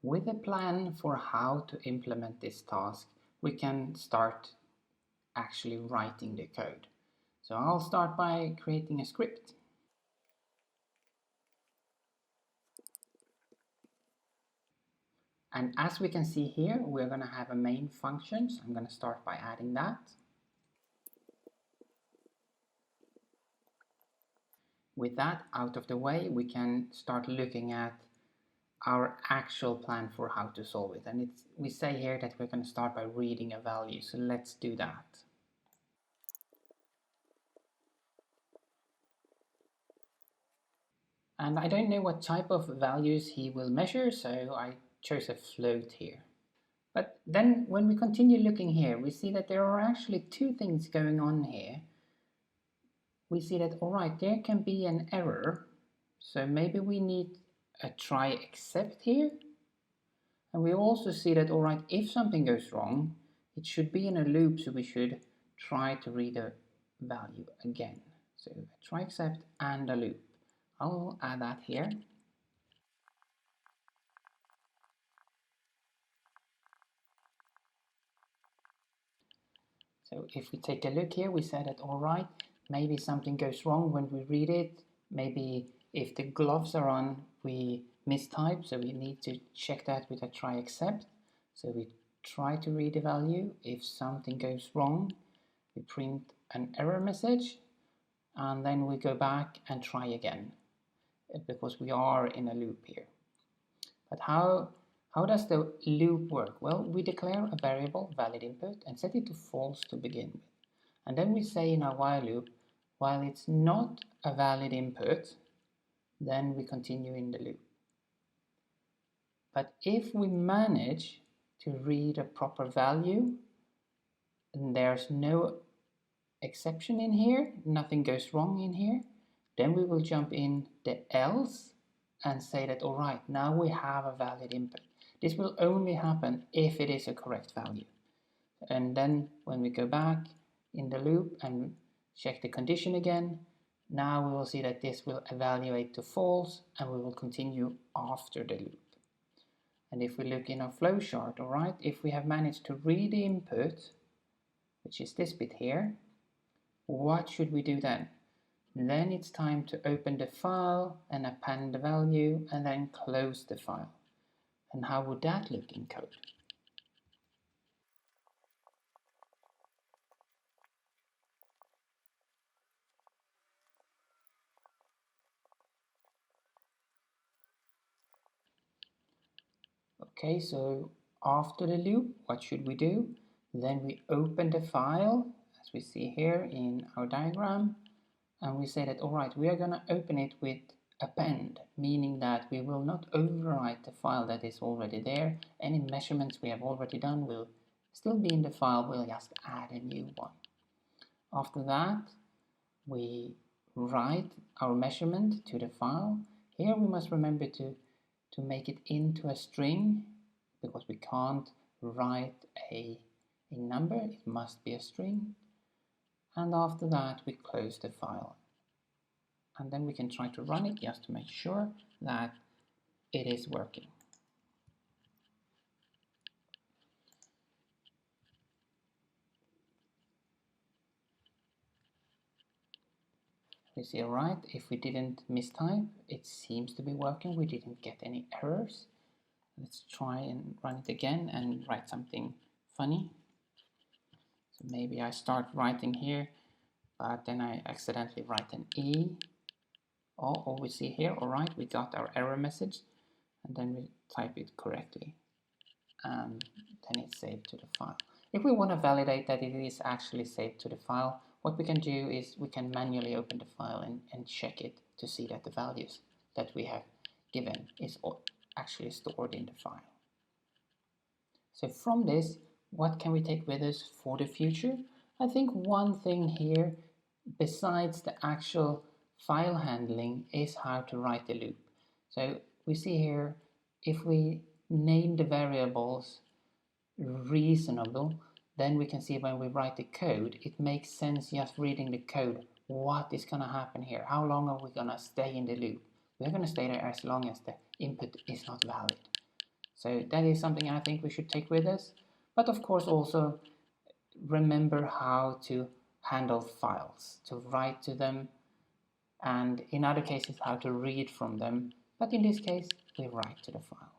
With a plan for how to implement this task, we can start actually writing the code. So I'll start by creating a script. And as we can see here, we're going to have a main function. So I'm going to start by adding that. With that out of the way, we can start looking at our actual plan for how to solve it. And we say here that we're going to start by reading a value. So let's do that. And I don't know what type of values he will measure, so I chose a float here. But then when we continue looking here, we see that there are actually two things going on here. We see that, all right, there can be an error. So maybe we need a try except here. And we also see that, all right, if something goes wrong, it should be in a loop, so we should try to read a value again. So a try except and a loop. I'll add that here. So if we take a look here, we said that, all right, maybe something goes wrong when we read it. Maybe if the gloves are on, we mistype, so we need to check that with a try except. So we try to read the value. If something goes wrong, we print an error message, and then we go back and try again, because we are in a loop here. But how does the loop work? Well, we declare a variable valid input and set it to false to begin with. And then we say in our while loop, while it's not a valid input, then we continue in the loop. But if we manage to read a proper value, and there's no exception in here, nothing goes wrong in here, then we will jump in the else and say that, all right, now we have a valid input. This will only happen if it is a correct value. And then when we go back in the loop and check the condition again, now we will see that this will evaluate to false, and we will continue after the loop. And if we look in our flowchart, all right, if we have managed to read the input, which is this bit here, what should we do then? Then it's time to open the file and append the value and then close the file. And how would that look in code? Okay, so after the loop, what should we do? Then we open the file, as we see here in our diagram, and we say that, all right, we are going to open it with append, meaning that we will not overwrite the file that is already there. Any measurements we have already done will still be in the file, we'll just add a new one. After that, we write our measurement to the file. Here we must remember to make it into a string, because we can't write a number, it must be a string. And after that we close the file. And then we can try to run it just to make sure that it is working. We see, all right, if we didn't mistype, it seems to be working. We didn't get any errors. Let's try and run it again and write something funny. So maybe I start writing here, but then I accidentally write an E. Or we see here, all right, we got our error message, and then we type it correctly, and then it's saved to the file. If we want to validate that it is actually saved to the file, what we can do is we can manually open the file and check it to see that the values that we have given is actually stored in the file. So from this, what can we take with us for the future? I think one thing here, besides the actual file handling, is how to write the loop. So we see here, if we name the variables reasonable, then we can see when we write the code, it makes sense just reading the code. What is going to happen here? How long are we going to stay in the loop? We're going to stay there as long as the input is not valid. So that is something I think we should take with us. But of course also remember how to handle files, to write to them, and in other cases how to read from them. But in this case, we write to the file.